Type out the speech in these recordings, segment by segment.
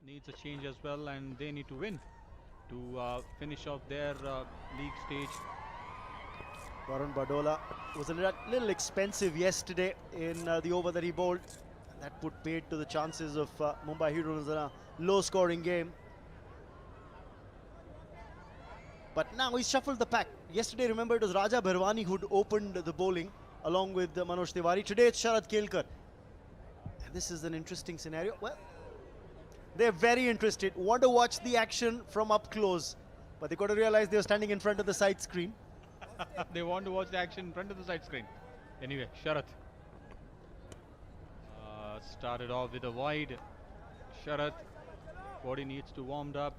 needs a change as well, and they need to win to finish off their league stage. Varun Badola was a little expensive yesterday in the over that he bowled. That put paid to the chances of Mumbai Heroes in a low-scoring game. But now he's shuffled the pack. Yesterday, remember, it was Raja Bharwani who'd opened the bowling along with Manoj Tiwari. Today, it's Sharad Kelkar. And this is an interesting scenario. Well, they're very interested, want to watch the action from up close. But they got to realize they're standing in front of the side screen. They want to watch the action in front of the side screen. Anyway, Sharath started off with a wide. Sharath, body needs to warm up.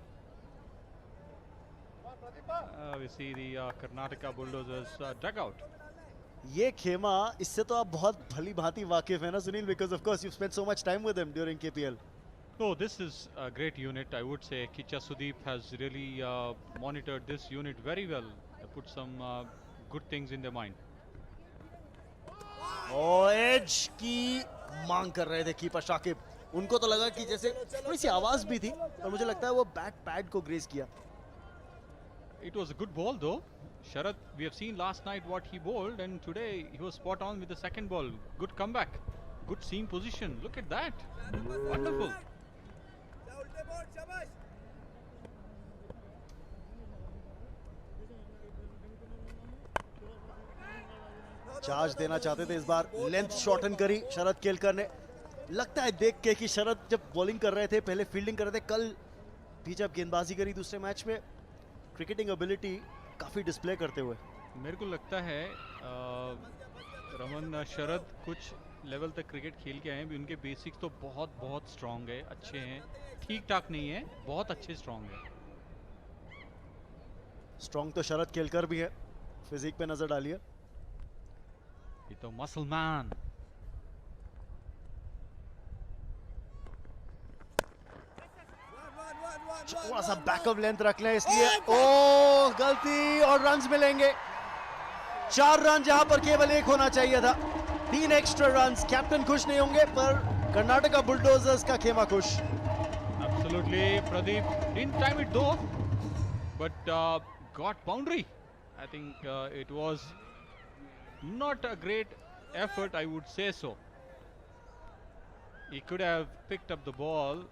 We see the Karnataka Bulldozers dugout. ये खेमा इससे तो आप बहुत भली भांति वाकिफ है ना Sunil, because of course you've spent so much time with them during KPL. No, this is a great unit. I would say Kicha Sudeep has really monitored this unit very well. Put some good things in their mind. और as की मांग कर रहे थे keeper Shakib. उनको तो लगा कि जैसे थोड़ी सी आवाज भी थी, और मुझे लगता है वो बैट पैड को ग्रेस किया. It was a good ball though. Sharath, we have seen last night what he bowled, and today he was spot on with the second ball. Good comeback, good seam position. Look at that, wonderful. Charge देना चाहते थे इस बार, length shorten करी शरद केलकर ने. लगता है देख के कि शरद जब बॉलिंग कर रहे थे, पहले फील्डिंग कर रहे थे, कल भी जब गेंदबाजी करी दूसरे मैच में, क्रिकेटिंग एबिलिटी काफी डिस्प्ले करते हुए. मेरे को लगता है रमन, शरद कुछ लेवल तक क्रिकेट खेल के आए हैं, उनके बेसिक्स तो बहुत बहुत स्ट्रांग है, अच्छे हैं. ठीक ठाक नहीं है, बहुत अच्छे स्ट्रांग है. स्ट्रांग तो शरद केलकर भी है, फिजिक पे नजर डालिए. ये तो मसल मैन. थोड़ा सा बैकअप लेंथ रख लें इसलिए. ओ गलती, और रन्स मिलेंगे. 4 रन जहां पर केवल 1 होना चाहिए था. 3 एक्स्ट्रा रन्स. कैप्टन खुश नहीं होंगे, पर कर्नाटका बुलडोजर्स का खेमा खुश. Absolutely, Pradeep didn't time it though, but got boundary. I think it was not a great effort, I would say so. He could have picked up the ball.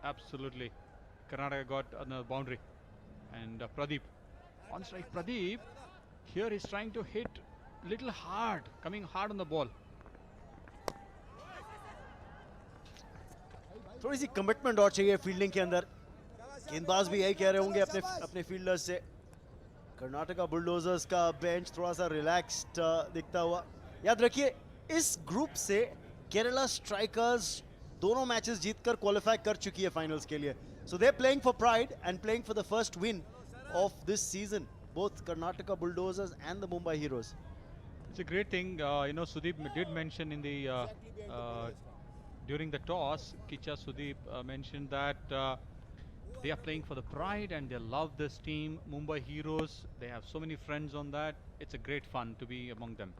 Absolutely, Karnataka got another boundary, and Pradeep on strike. Pradeep here is trying to hit little hard, coming hard on the ball. थोड़ी सी commitment और चाहिए fielding के अंदर. गेंदबाज भी यही कह रहे होंगे अपने फील्डर्स से. कर्नाटका बुलडोजर्स का बेंच थोड़ा सा रिलैक्स्ड दिखता हुआ. याद रखिए, इस ग्रुप से केरला स्ट्राइकर्स दोनों मैचेस जीतकर क्वालिफाई कर चुकी है फाइनल्स के लिए. So they are playing for pride and playing for the first win of this season, both Karnataka Bulldozers and the Mumbai Heroes. It's a great thing. Sudeep did mention in the during the toss, Kicha Sudeep mentioned that they are playing for the pride and they love this team, Mumbai Heroes. They have so many friends on that. It's a great fun to be among them.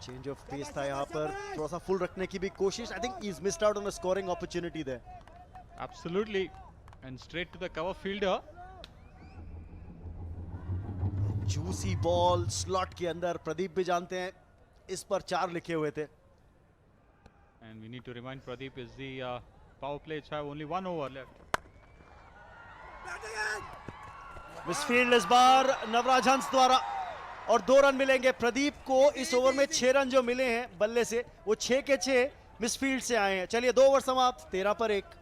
Change of pace था यहाँ पर, थोड़ा सा full रखने की भी कोशिश. I think he is missed out on a scoring opportunity there. Absolutely, and straight to the cover fielder. Juicy ball slot के अंदर. प्रदीप भी जानते हैं इस पर 4 लिखे हुए थे. And we need to remind Pradeep is the power plays have only 1 over left. Misfield इस बार नवराज हंस द्वारा, और 2 रन मिलेंगे प्रदीप को. इस ओवर में 6 रन जो मिले हैं बल्ले से, वो 6 के 6 मिसफील्ड से आए हैं. चलिए 2 ओवर समाप्त, 13 पर 1.